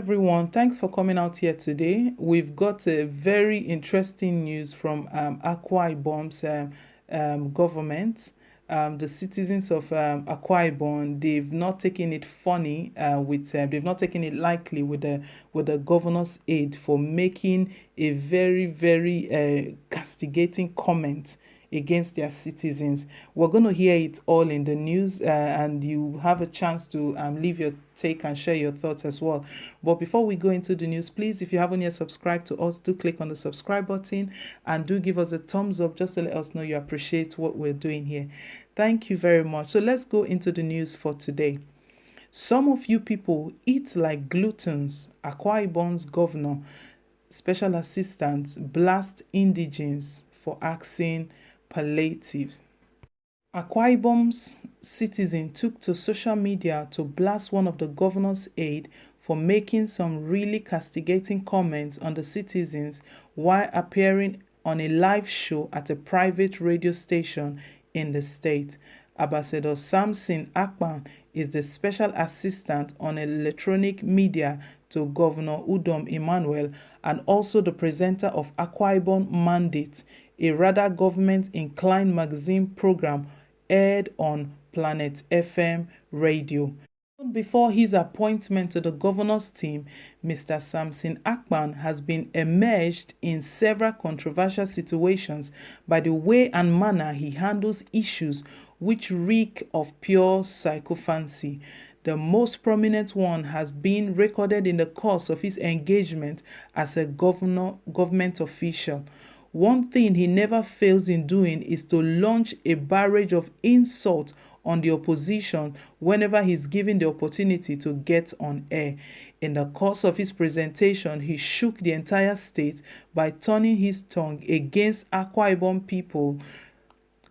Everyone, thanks for coming out here today. We've got a very interesting news from Akwa Ibom's government. The citizens of Akwa Ibom, they've not taken it funny they've not taken it lightly with the governor's aid for making a very castigating comment against their citizens. We're going to hear it all in the news, and you have a chance to leave your take and share your thoughts as well. But before we go into the news, please, if you haven't yet subscribed to us, do click on the subscribe button and do give us a thumbs up just to let us know you appreciate what we're doing here. Thank you very much. So let's go into the news for today. Some of you people eat like gluttons. Akwa Ibom's governor, special assistants blast indigenes for asking palliatives. Akwa Ibom's citizen took to social media to blast one of the governor's aide for making some really castigating comments on the citizens while appearing on a live show at a private radio station in the state. Ambassador Samson Akpan is the special assistant on electronic media to Governor Udom Emmanuel and also the presenter of Akwa Ibom Mandate, a rather government-inclined magazine program aired on Planet FM radio. Before his appointment to the governor's team, Mr. Samson Akpan has been immersed in several controversial situations by the way and manner he handles issues which reek of pure sycophancy. The most prominent one has been recorded in the course of his engagement as a government official. One thing he never fails in doing is to launch a barrage of insult on the opposition whenever he's given the opportunity to get on air. In the course of his presentation, he shook the entire state by turning his tongue against Akwa Ibom people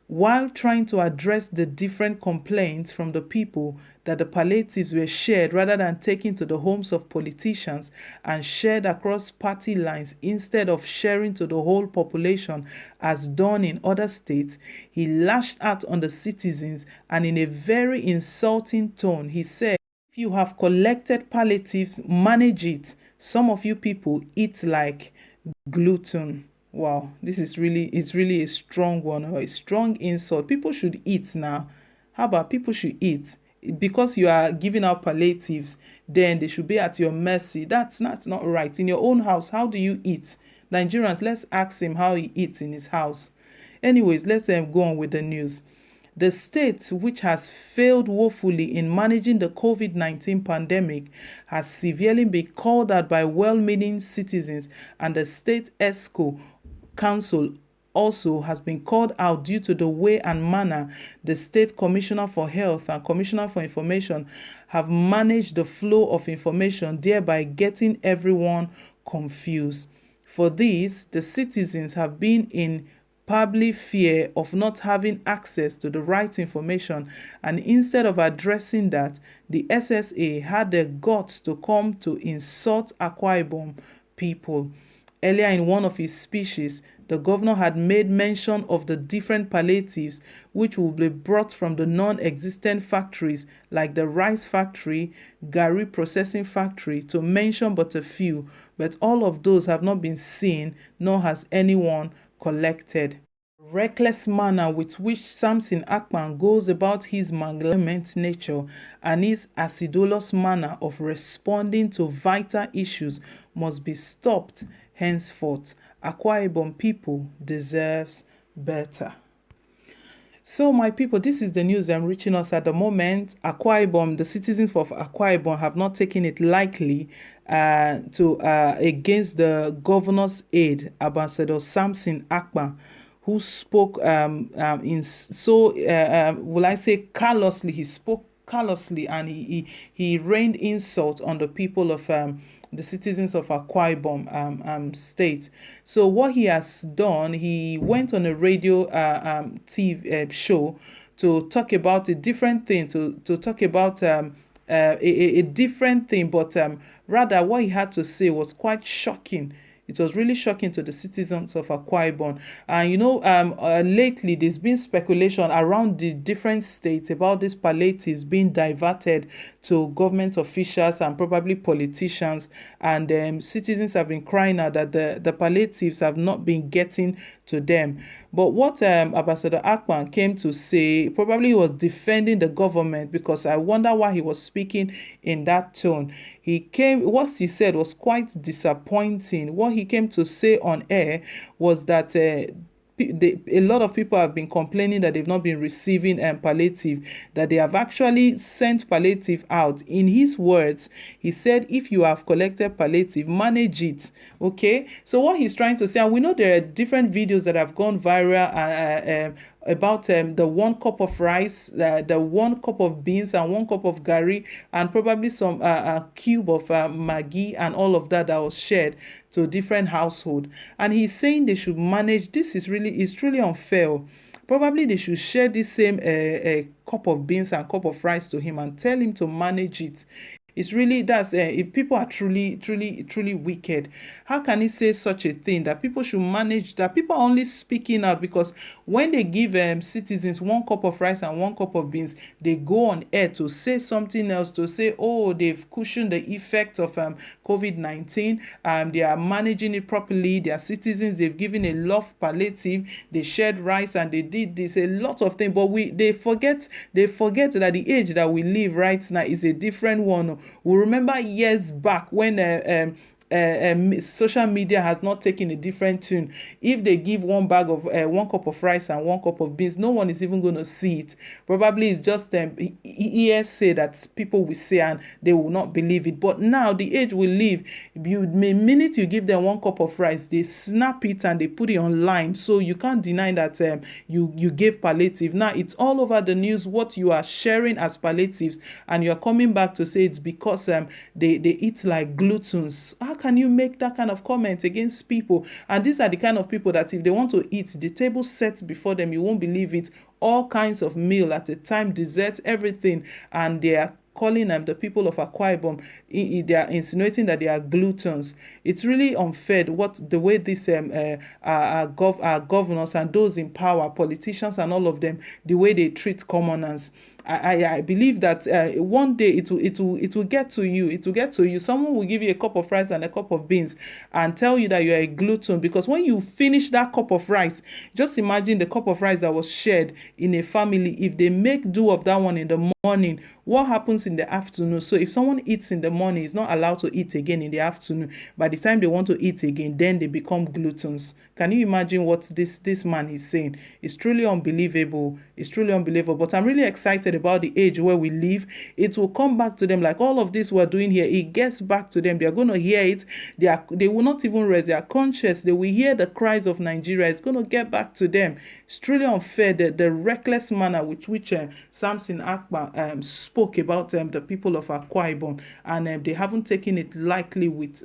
while trying to address the different complaints from the people that the palliatives were shared rather than taken to the homes of politicians and shared across party lines instead of sharing to the whole population as done in other states. He lashed out on the citizens and in a very insulting tone he said, "If you have collected palliatives, manage it. Some of you people eat like glùttòn." Wow, this is really a strong one, or a strong insult. People should eat now. How about people should eat? Because you are giving out palliatives, then they should be at your mercy. That's not right. In your own house, how do you eat? Nigerians, let's ask him how he eats in his house. Anyways, let's go on with the news. The state, which has failed woefully in managing the COVID-19 pandemic, has severely been called out by well-meaning citizens, and the state ESCO council also has been called out due to the way and manner the State Commissioner for Health and Commissioner for Information have managed the flow of information, thereby getting everyone confused. For this, the citizens have been in public fear of not having access to the right information, and instead of addressing that, the SSA had the guts to come to insult Akwa Ibom people. Earlier in one of his speeches, the governor had made mention of the different palliatives which will be brought from the non-existent factories like the rice factory, garri processing factory, to mention but a few, but all of those have not been seen, nor has anyone collected. Reckless manner with which Samson Akpan goes about his malignant nature and his acidulous manner of responding to vital issues must be stopped henceforth. Akwa Ibom people deserves better. So my people, this is the news I'm reaching us at the moment. Akwa Ibom, the citizens of Akwa Ibom have not taken it lightly against the governor's aide, Ambassador Samson Akpan, who spoke will I say callously. He spoke callously, and he rained insult on the people of the citizens of Akwa Ibom state. So what he has done, he went on a radio TV show to talk about a different thing, to talk about a different thing, but rather what he had to say was quite shocking. It was really shocking to the citizens of Akwa Ibom. And lately there's been speculation around the different states about these palliatives being diverted to government officials and probably politicians. And citizens have been crying out that the palliatives have not been getting to them. But what Ambassador Akpan came to say, probably he was defending the government, because I wonder why he was speaking in that tone. What he said was quite disappointing. What he came to say on air was that a lot of people have been complaining that they've not been receiving palliative, that they have actually sent palliative out. In his words, he said, if you have collected palliative, manage it. Okay, so what he's trying to say, and we know there are different videos that have gone viral about the 1 cup of rice, the 1 cup of beans, and 1 cup of gari, and probably some a cube of Maggi, and all of that was shared to different household. And he's saying they should manage. This is truly unfair. Probably they should share this same cup of beans and cup of rice to him and tell him to manage it. It's really, that's if people are truly wicked. How can he say such a thing, that people should manage, that people are only speaking out because when they give citizens 1 cup of rice and 1 cup of beans, they go on air to say something else, to say, oh, they've cushioned the effect of COVID-19, they are managing it properly, their citizens, they've given a love palliative, they shared rice, and they did this, a lot of things. But they forget that the age that we live right now is a different one. We remember years back when social media has not taken a different tune. If they give 1 cup of rice and 1 cup of beans, no one is even going to see it. Probably it's just hearsay that people will say, and they will not believe it. But now the age we live, the minute you give them 1 cup of rice, they snap it and they put it online. So you can't deny that you gave palliative. Now it's all over the news what you are sharing as palliatives, and you're coming back to say it's because they eat like gluttons. How can you make that kind of comment against people? And these are the kind of people that if they want to eat, the table set before them, you won't believe it, all kinds of meal at a time, dessert, everything, and they are calling the people of Akwa Ibom, they are insinuating that they are gluttons. It's really unfair the way these our governors and those in power, politicians and all of them, the way they treat commoners. I believe that one day it will get to you. It will get to you. Someone will give you a cup of rice and a cup of beans and tell you that you are a glutton, because when you finish that cup of rice, just imagine the cup of rice that was shared in a family. If they make do of that one in the morning, what happens in the afternoon? So if someone eats in the morning, is not allowed to eat again in the afternoon. By the time they want to eat again, then they become gluttons. Can you imagine what this man is saying? It's truly unbelievable. It's truly unbelievable. But I'm really excited about the age where we live. It will come back to them, like all of this we're doing here. It gets back to them. They are going to hear it. They will not even rest. They are conscious. They will hear the cries of Nigeria. It's going to get back to them. It's truly unfair, the reckless manner with which Samson Akpa spoke about the people of Akwa Ibom, and they haven't taken it lightly with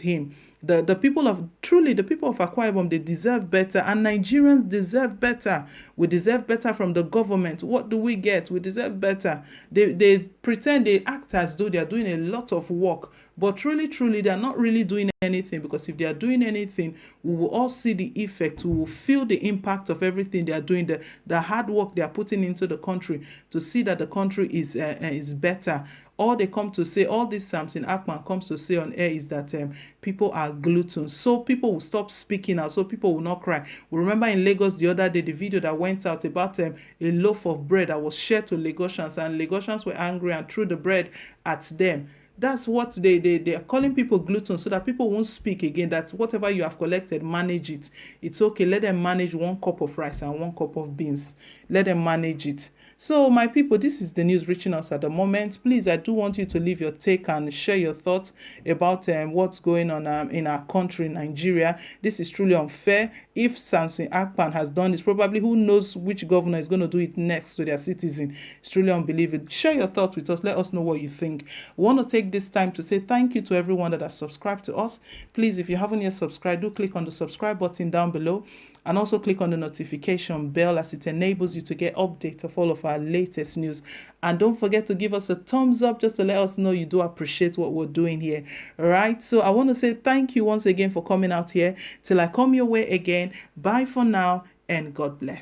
him. The people of Akwa Ibom, they deserve better, and Nigerians deserve better. We deserve better from the government. What do we get? We deserve better. They pretend, they act as though they are doing a lot of work, but truly they are not really doing anything, because if they are doing anything, we will all see the effect. We will feel the impact of everything they are doing, the hard work they are putting into the country to see that the country is better. All they come to say, all this Samson Akman comes to say on air is that people are gluttons. So people will stop speaking out, so people will not cry. We remember in Lagos the other day, the video that went out about a loaf of bread that was shared to Lagosians, and Lagosians were angry and threw the bread at them. That's what they are calling people gluttons, so that people won't speak again. That whatever you have collected, manage it. It's okay. Let them manage 1 cup of rice and 1 cup of beans. Let them manage it. So, my people, this is the news reaching us at the moment. Please, I do want you to leave your take and share your thoughts about what's going on in our country, Nigeria. This is truly unfair. If Samson Akpan has done this, probably who knows which governor is going to do it next to their citizen. It's truly unbelievable. Share your thoughts with us. Let us know what you think. We want to take this time to say thank you to everyone that has subscribed to us. Please, if you haven't yet subscribed, do click on the subscribe button down below and also click on the notification bell, as it enables you to get updates of all of our latest news. And don't forget to give us a thumbs up just to let us know you do appreciate what we're doing here. All right, so I want to say thank you once again for coming out here. Till I come your way again, bye for now and God bless.